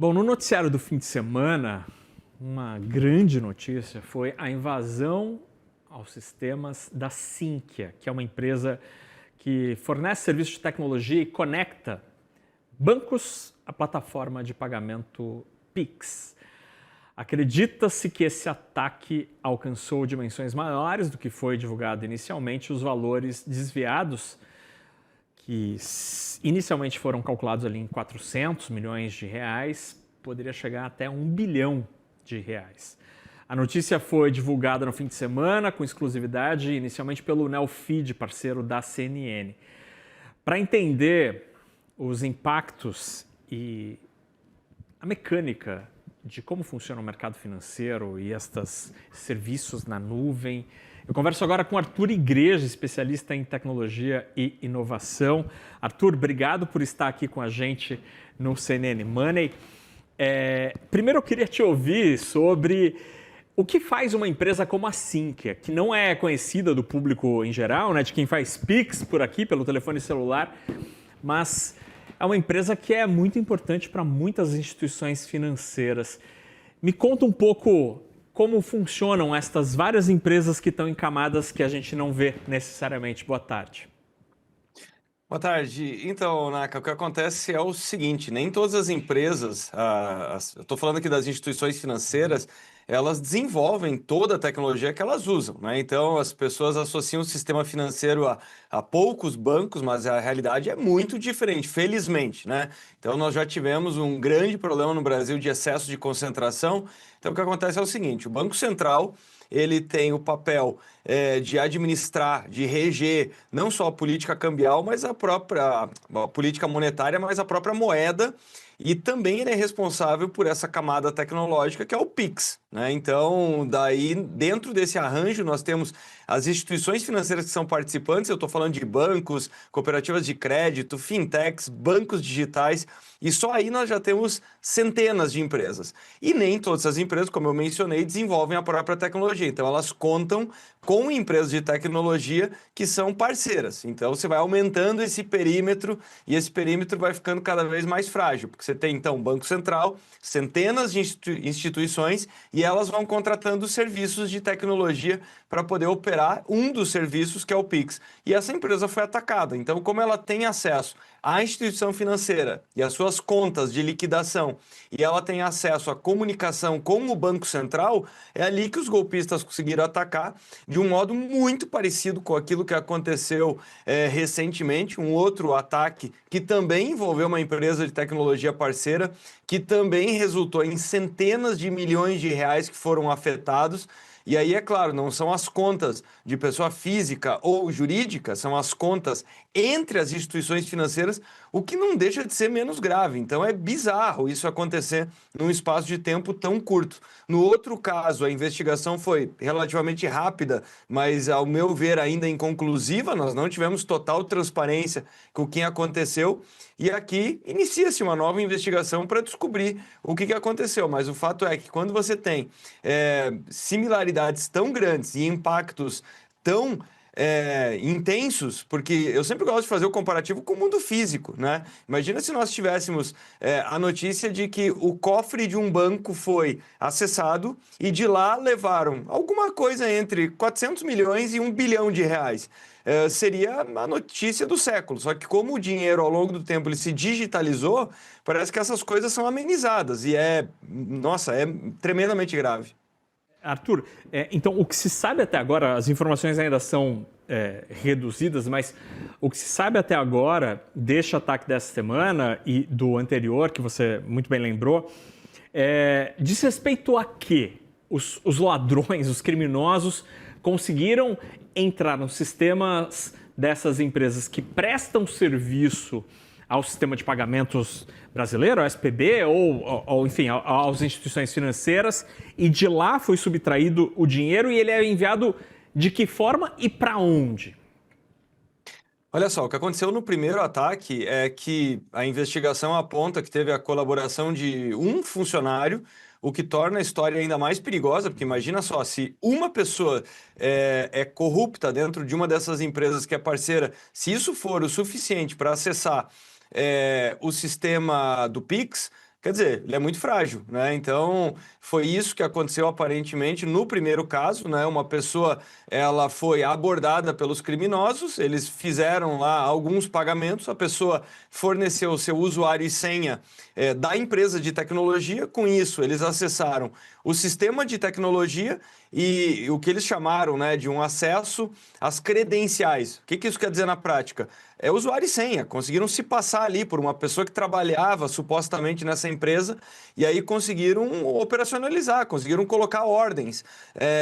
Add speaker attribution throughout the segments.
Speaker 1: Bom, no noticiário do fim de semana, uma grande notícia foi a invasão aos sistemas da Sinqia, que é uma empresa que fornece serviços de tecnologia e conecta bancos à plataforma de pagamento Pix. Acredita-se que esse ataque alcançou dimensões maiores do que foi divulgado inicialmente. Os valores desviados, que inicialmente foram calculados ali em 400 milhões de reais, poderia chegar até 1 bilhão de reais. A notícia foi divulgada no fim de semana, com exclusividade, inicialmente pelo Neofeed, parceiro da CNN. Para entender os impactos e a mecânica de como funciona o mercado financeiro e estes serviços na nuvem, eu converso agora com Arthur Igreja, especialista em tecnologia e inovação. Arthur, obrigado por estar aqui com a gente no CNN Money. Primeiro eu queria te ouvir sobre o que faz uma empresa como a Sinqia, que não é conhecida do público em geral, né, de quem faz Pix por aqui, pelo telefone celular, mas é uma empresa que é muito importante para muitas instituições financeiras. Me conta um pouco como funcionam estas várias empresas que estão em camadas que a gente não vê necessariamente. Boa tarde.
Speaker 2: Boa tarde. Então, Naka, o que acontece é o seguinte, nem todas as empresas, eu estou falando aqui das instituições financeiras, elas desenvolvem toda a tecnologia que elas usam, né? Então, as pessoas associam o sistema financeiro a poucos bancos, mas a realidade é muito diferente, felizmente, né? Então, nós já tivemos um grande problema no Brasil de excesso de concentração. Então, o que acontece é o seguinte, o Banco Central, ele tem o papel de administrar, de reger não só a política cambial, mas a política monetária, mas a própria moeda. E também ele é responsável por essa camada tecnológica que é o Pix, né? Então, daí, dentro desse arranjo, nós temos as instituições financeiras que são participantes, eu estou falando de bancos, cooperativas de crédito, fintechs, bancos digitais, e só aí nós já temos centenas de empresas. E nem todas as empresas, como eu mencionei, desenvolvem a própria tecnologia. Então, elas contam com empresas de tecnologia que são parceiras. Então, você vai aumentando esse perímetro e esse perímetro vai ficando cada vez mais frágil, porque você tem, então, o Banco Central, centenas de instituições e elas vão contratando serviços de tecnologia para poder operar um dos serviços, que é o Pix. E essa empresa foi atacada. Então, como ela tem acesso à instituição financeira e às suas contas de liquidação, e ela tem acesso à comunicação com o Banco Central, é ali que os golpistas conseguiram atacar de um modo muito parecido com aquilo que aconteceu recentemente, um outro ataque que também envolveu uma empresa de tecnologia parceira, que também resultou em centenas de milhões de reais que foram afetados. E aí, é claro, não são as contas de pessoa física ou jurídica, são as contas entre as instituições financeiras, o que não deixa de ser menos grave. Então, é bizarro isso acontecer num espaço de tempo tão curto. No outro caso, a investigação foi relativamente rápida, mas, ao meu ver, ainda inconclusiva. Nós não tivemos total transparência com o que aconteceu. E aqui inicia-se uma nova investigação para descobrir o que aconteceu. Mas o fato é que quando você tem similaridades tão grandes e impactos tão intensos, porque eu sempre gosto de fazer o comparativo com o mundo físico, né? Imagina se nós tivéssemos a notícia de que o cofre de um banco foi acessado e de lá levaram alguma coisa entre 400 milhões e 1 bilhão de reais. Seria a notícia do século. Só que como o dinheiro, ao longo do tempo, ele se digitalizou, parece que essas coisas são amenizadas e nossa, é tremendamente grave.
Speaker 1: Arthur, então o que se sabe até agora, as informações ainda são reduzidas, mas o que se sabe até agora deste ataque dessa semana e do anterior, que você muito bem lembrou, diz respeito a quê? Os ladrões, os criminosos conseguiram entrar nos sistemas dessas empresas que prestam serviço ao sistema de pagamentos brasileiro, ao SPB, ou enfim, às instituições financeiras, e de lá foi subtraído o dinheiro e ele é enviado de que forma e para onde?
Speaker 2: Olha só, o que aconteceu no primeiro ataque é que a investigação aponta que teve a colaboração de um funcionário, o que torna a história ainda mais perigosa, porque imagina só, se uma pessoa é corrupta dentro de uma dessas empresas que é parceira, se isso for o suficiente para acessar o sistema do Pix, quer dizer, ele é muito frágil, né? Então, foi isso que aconteceu aparentemente no primeiro caso, né? Uma pessoa, ela foi abordada pelos criminosos, eles fizeram lá alguns pagamentos, a pessoa forneceu o seu usuário e senha da empresa de tecnologia, com isso eles acessaram o sistema de tecnologia e o que eles chamaram, né, de um acesso às credenciais. O que que isso quer dizer na prática? É usuário e senha. Conseguiram se passar ali por uma pessoa que trabalhava supostamente nessa empresa e aí conseguiram operacionalizar, conseguiram colocar ordens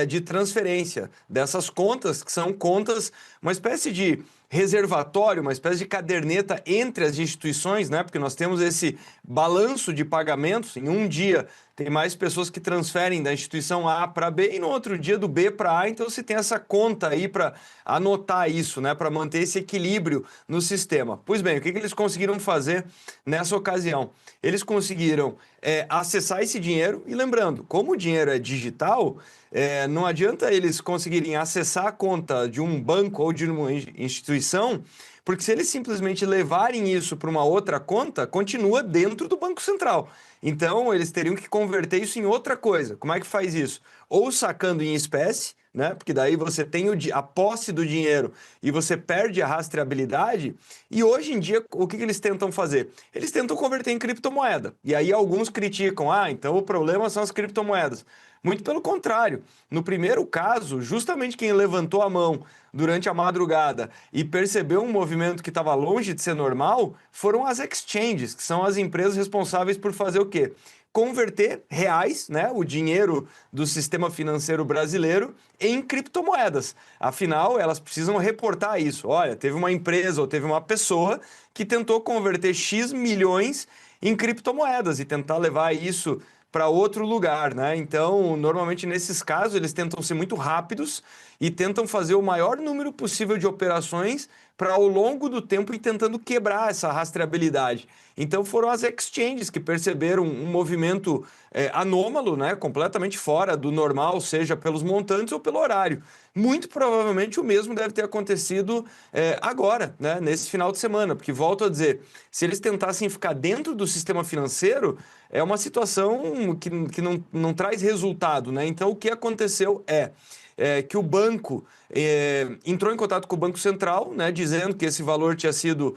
Speaker 2: de transferência dessas contas, que são contas, uma espécie de reservatório, uma espécie de caderneta entre as instituições, né? Porque nós temos esse balanço de pagamentos. Em um dia tem mais pessoas que transferem da instituição A para B e no outro dia do B para A. Então você tem essa conta aí para anotar isso, né? Para manter esse equilíbrio no sistema. Pois bem, o que eles conseguiram fazer nessa ocasião? Eles conseguiram acessar esse dinheiro e lembrando, como o dinheiro é digital, não adianta eles conseguirem acessar a conta de um banco ou de uma instituição, porque se eles simplesmente levarem isso para uma outra conta, continua dentro do Banco Central. Então, eles teriam que converter isso em outra coisa. Como é que faz isso? Ou sacando em espécie, né? Porque daí você tem a posse do dinheiro e você perde a rastreabilidade. E hoje em dia, o que eles tentam fazer? Eles tentam converter em criptomoeda. E aí alguns criticam, então o problema são as criptomoedas. Muito pelo contrário. No primeiro caso, justamente quem levantou a mão durante a madrugada e percebeu um movimento que estava longe de ser normal foram as exchanges, que são as empresas responsáveis por fazer o quê? Converter reais, né, o dinheiro do sistema financeiro brasileiro, em criptomoedas. Afinal, elas precisam reportar isso. Olha, teve uma empresa ou teve uma pessoa que tentou converter X milhões em criptomoedas e tentar levar isso para outro lugar, né? Então, normalmente nesses casos, eles tentam ser muito rápidos e tentam fazer o maior número possível de operações para ao longo do tempo ir tentando quebrar essa rastreabilidade. Então foram as exchanges que perceberam um movimento anômalo, né? Completamente fora do normal, seja pelos montantes ou pelo horário. Muito provavelmente o mesmo deve ter acontecido agora, né? Nesse final de semana, porque volto a dizer, se eles tentassem ficar dentro do sistema financeiro, é uma situação que não traz resultado, né? Então o que aconteceu que o banco entrou em contato com o Banco Central, né, dizendo que esse valor tinha sido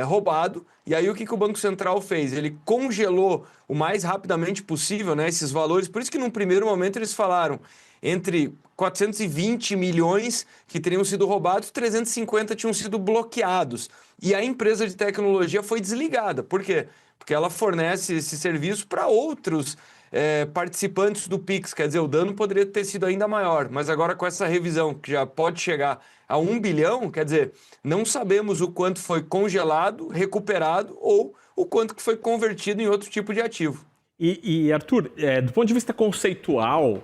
Speaker 2: roubado. E aí o que o Banco Central fez? Ele congelou o mais rapidamente possível, né, esses valores. Por isso que num primeiro momento eles falaram entre 420 milhões que teriam sido roubados, 350 tinham sido bloqueados. E a empresa de tecnologia foi desligada. Por quê? Porque ela fornece esse serviço para outros participantes do Pix, quer dizer, o dano poderia ter sido ainda maior, mas agora com essa revisão, que já pode chegar a 1 bilhão, quer dizer, não sabemos o quanto foi congelado, recuperado ou o quanto que foi convertido em outro tipo de ativo.
Speaker 1: E Arthur, do ponto de vista conceitual,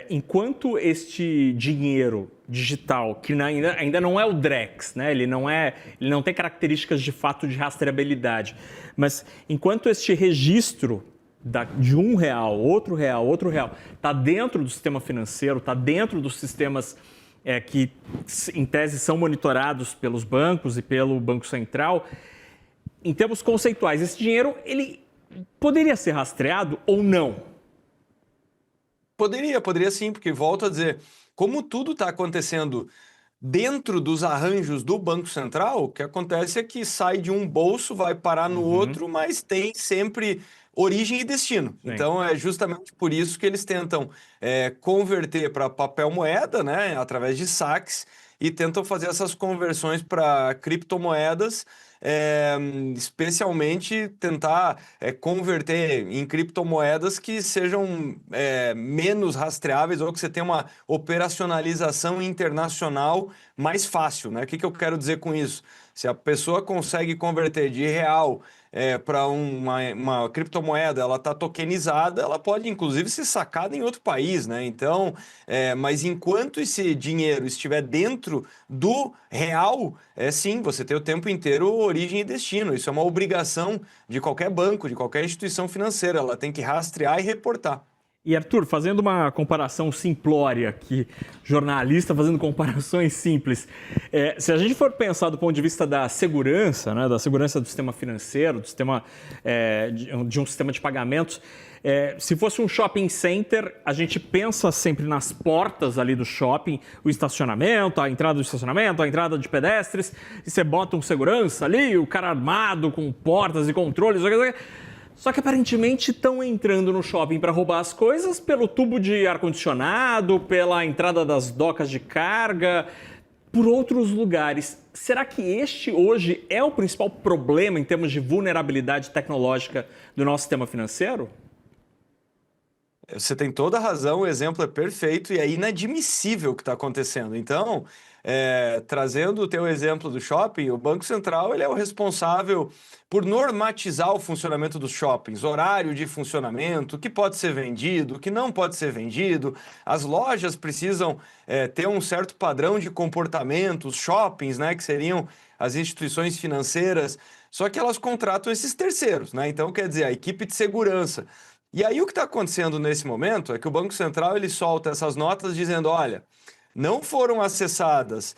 Speaker 1: enquanto este dinheiro digital, que ainda não é o Drex, né? Ele não tem características de fato de rastreabilidade, mas enquanto este registro de R$1, outro real, está dentro do sistema financeiro, está dentro dos sistemas que, em tese, são monitorados pelos bancos e pelo Banco Central, em termos conceituais, esse dinheiro ele poderia ser rastreado ou não?
Speaker 2: Poderia sim, porque volto a dizer, como tudo está acontecendo dentro dos arranjos do Banco Central, o que acontece é que sai de um bolso, vai parar no outro, mas tem sempre origem e destino.
Speaker 1: Sim.
Speaker 2: Então é justamente por isso que eles tentam converter para papel moeda, né, através de saques, e tentam fazer essas conversões para criptomoedas, especialmente tentar converter em criptomoedas que sejam menos rastreáveis ou que você tenha uma operacionalização internacional mais fácil, né? O que eu quero dizer com isso? Se a pessoa consegue converter de real para uma criptomoeda, ela está tokenizada, ela pode inclusive ser sacada em outro país, né? Então, mas enquanto esse dinheiro estiver dentro do real, sim, você tem o tempo inteiro origem e destino. Isso é uma obrigação de qualquer banco, de qualquer instituição financeira. Ela tem que rastrear e reportar.
Speaker 1: E Arthur, fazendo uma comparação simplória aqui, jornalista fazendo comparações simples, se a gente for pensar do ponto de vista da segurança, né, da segurança do sistema financeiro, do sistema, de um sistema de pagamentos, se fosse um shopping center, a gente pensa sempre nas portas ali do shopping, o estacionamento, a entrada do estacionamento, a entrada de pedestres, e você bota um segurança ali, o cara armado com portas e controles, só que aparentemente estão entrando no shopping para roubar as coisas pelo tubo de ar-condicionado, pela entrada das docas de carga, por outros lugares. Será que este hoje é o principal problema em termos de vulnerabilidade tecnológica do nosso sistema financeiro?
Speaker 2: Você tem toda a razão, o exemplo é perfeito e é inadmissível o que está acontecendo. Então, trazendo o teu exemplo do shopping, o Banco Central ele é o responsável por normatizar o funcionamento dos shoppings, horário de funcionamento, o que pode ser vendido, o que não pode ser vendido. As lojas precisam ter um certo padrão de comportamento, os shoppings, né, que seriam as instituições financeiras, só que elas contratam esses terceiros, né? Então, quer dizer, a equipe de segurança. E aí o que está acontecendo nesse momento é que o Banco Central ele solta essas notas dizendo, olha, não foram acessadas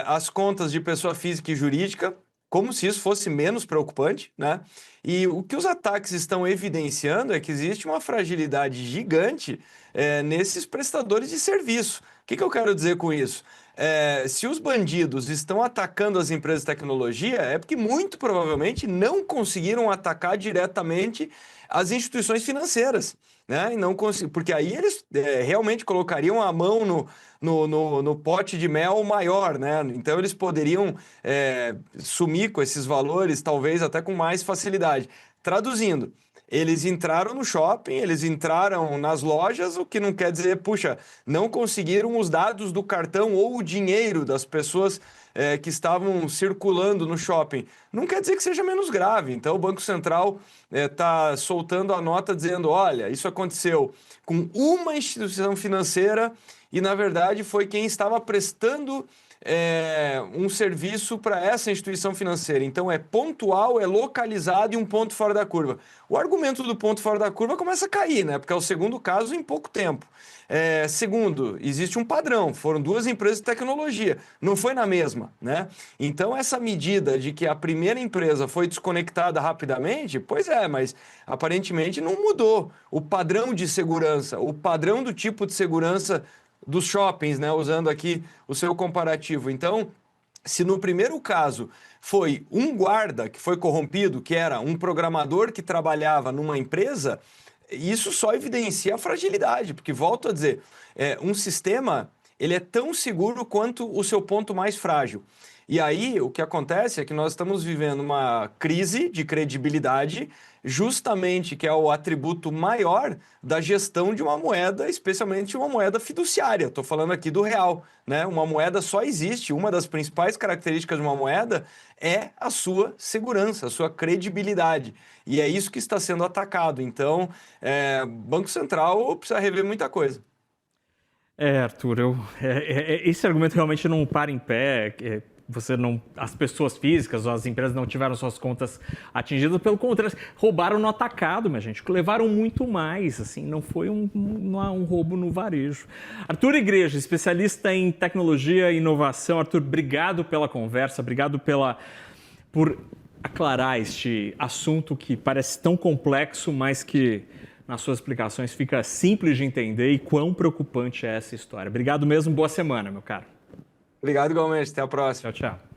Speaker 2: as contas de pessoa física e jurídica, como se isso fosse menos preocupante, né? E o que os ataques estão evidenciando é que existe uma fragilidade gigante nesses prestadores de serviço. O que eu quero dizer com isso? Se os bandidos estão atacando as empresas de tecnologia, é porque muito provavelmente não conseguiram atacar diretamente as instituições financeiras, né? E não porque aí eles realmente colocariam a mão no pote de mel maior, né? Então eles poderiam sumir com esses valores, talvez até com mais facilidade. Traduzindo, eles entraram no shopping, eles entraram nas lojas, o que não quer dizer, puxa, não conseguiram os dados do cartão ou o dinheiro das pessoas que estavam circulando no shopping. Não quer dizer que seja menos grave. Então, o Banco Central está soltando a nota dizendo, olha, isso aconteceu com uma instituição financeira e, na verdade, foi quem estava prestando um serviço para essa instituição financeira. Então, é pontual, é localizado e um ponto fora da curva. O argumento do ponto fora da curva começa a cair, né? Porque é o segundo caso em pouco tempo. Segundo, existe um padrão, foram duas empresas de tecnologia, não foi na mesma, né? Então, essa medida de que a primeira empresa foi desconectada rapidamente, pois mas aparentemente não mudou o padrão de segurança, o padrão do tipo de segurança dos shoppings, né? Usando aqui o seu comparativo. Então, se no primeiro caso foi um guarda que foi corrompido, que era um programador que trabalhava numa empresa, isso só evidencia a fragilidade, porque, volto a dizer, um sistema ele é tão seguro quanto o seu ponto mais frágil. E aí, o que acontece é que nós estamos vivendo uma crise de credibilidade, justamente que é o atributo maior da gestão de uma moeda, especialmente uma moeda fiduciária. Estou falando aqui do real, né? Uma moeda só existe, uma das principais características de uma moeda é a sua segurança, a sua credibilidade. E é isso que está sendo atacado. Então, o Banco Central precisa rever muita coisa.
Speaker 1: Arthur, esse argumento realmente não para em pé. As pessoas físicas ou as empresas não tiveram suas contas atingidas, pelo contrário, roubaram no atacado, minha gente, levaram muito mais, assim, não foi um roubo no varejo. Arthur Igreja, especialista em tecnologia e inovação. Arthur, obrigado pela conversa, obrigado por aclarar este assunto que parece tão complexo, mas que nas suas explicações fica simples de entender e quão preocupante é essa história. Obrigado mesmo, boa semana, meu caro.
Speaker 2: Obrigado igualmente, até a próxima.
Speaker 1: Tchau, tchau.